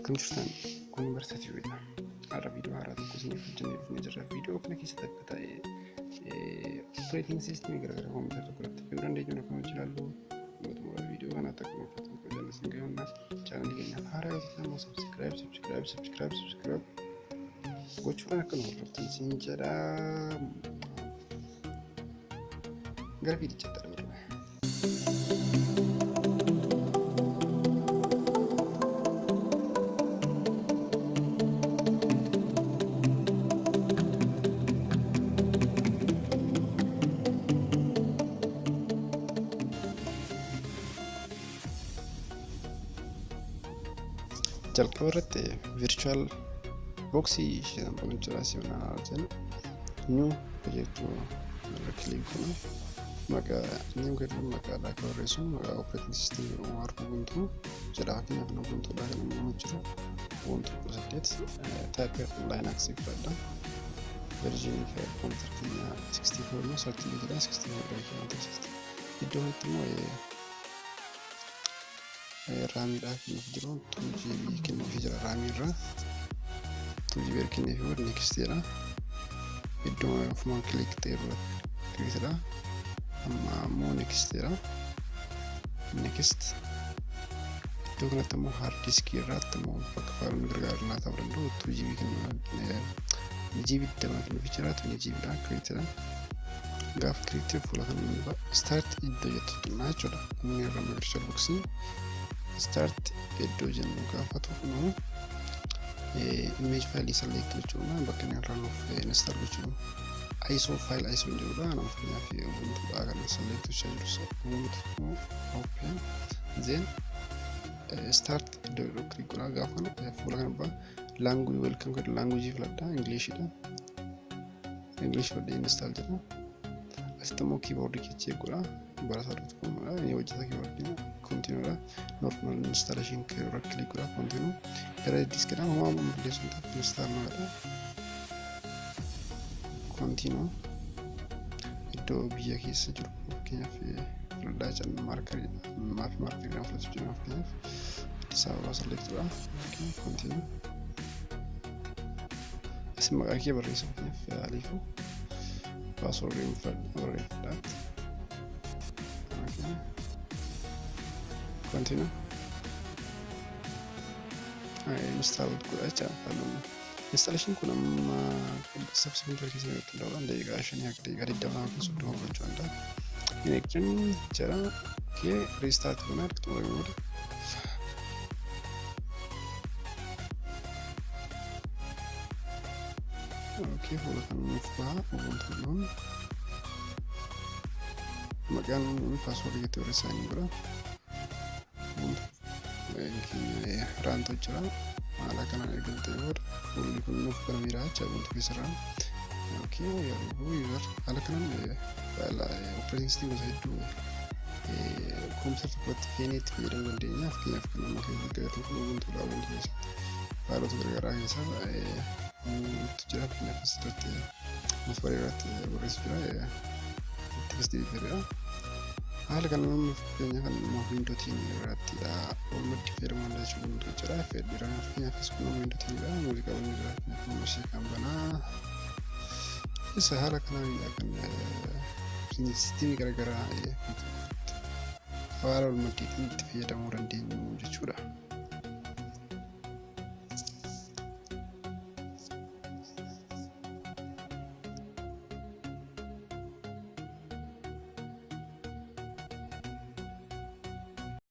Akkam jirtan kun barsiifatuudha. Har'a viidiyoo haaraa tokko isiniif hojjennee dhufnee jirra. Viidiyoo kana keessatti akka ta'e operating system garaagaraa kompiitara tokko irratti fayyadamuu dandeenyu akkuma ilaallu mootummaa viidiyoo kana akka hojjennu isin gaafannaa chaanalii keenya haaraa yoo ta'an subscribe gochuudhaan akka nu hordoftan isin jedha. Gara viidiyochaatti darba. jalqaba irratti virtual boxii isheen kun jiraasiyoonaa jenna new jechuu kilii kun maqaa new jedhamu maqaadhaa kan barreessu maqaa operating system jedhamu harka guntuu jedhaa fi nafna guntuudhaa kan immoo jiru guntuu 8 type linux fudhadha version computer keenya 64 no 32 jedha 64 iddoo itti immoo raamidhaa kennuuf jiru 2GB kennuuf jira raamirra 2GB kennuuf jiru next jedha iddoo ofuma click ta'erra amma ammoo next jedha next iddoo kanatti immoo hard disk irratti immoo bakka faayiloonni gargaaruu naa ta'uu danda'u 2GB kennuuf GB kennuuf jira 2GB dha create jedha gaafa create fuula kan start iddoo jettu jechuudha inni irra virtual boxii start iddoo jennu gaafatu kun image file select gochuudha bakka inni irra nuuf install gochuudha ISO file ISO jedhudha nama fakkeenyaaf ubuntu kana select gochuudha ubuntu open then start iddoo click godha gaafa fuula kana language welcome godha language filadha english fudhee install jedha asitti keyboard kechee godha barasaadhu ni hojjeta keyboard continue normal installation keyboard click godha continue gara disk dha waan mul'isuu ta'e install godha continue iddoo biyya keessa jiru fakkeenyaaf filadhaa jan marker kan filachuu jiru fakkeenyaaf Addis Ababa select godha continue asin maqaa kee barreessa fakkeenyaaf aliifuu password info continue install godha installation kun amma subsequent version irratti dabalan daqiiqaa 5 akka daqiiqaa 20 kan soddoma gochuu danda'a connection jira kee restart godha xumurame okay fuula kan nuuf baha ubuntuun maqaan password itti barreessanii godha raantu jira haala kanaan ergamtee booda fuulli kun nuuf banameera jecha ubuntu keessarraa okay user haala kanaan operating system gosa hedduu kompiitara tokkotti feenee itti fayyadamuu dandeenya fakkeenyaaf kan nama keessa gargaartu kun ubuntuudha ubuntu keessatti faalota garagaraa keessaa jira fakkeenyaaf asirratti masfara irratti barreessu jira text editor haala kan namni fakkeenyaaf kan nama windootiin irrattidha walumatti fayyadamuu danda'u jira fayyadamuun fakkeenyaaf kun windootiin irraa muuziqaa waliin muuziqaa banaa isa haala kanaan kan sistemii garagaraa haala walumatti itti fayyadamuu dandeenyu jechuudha.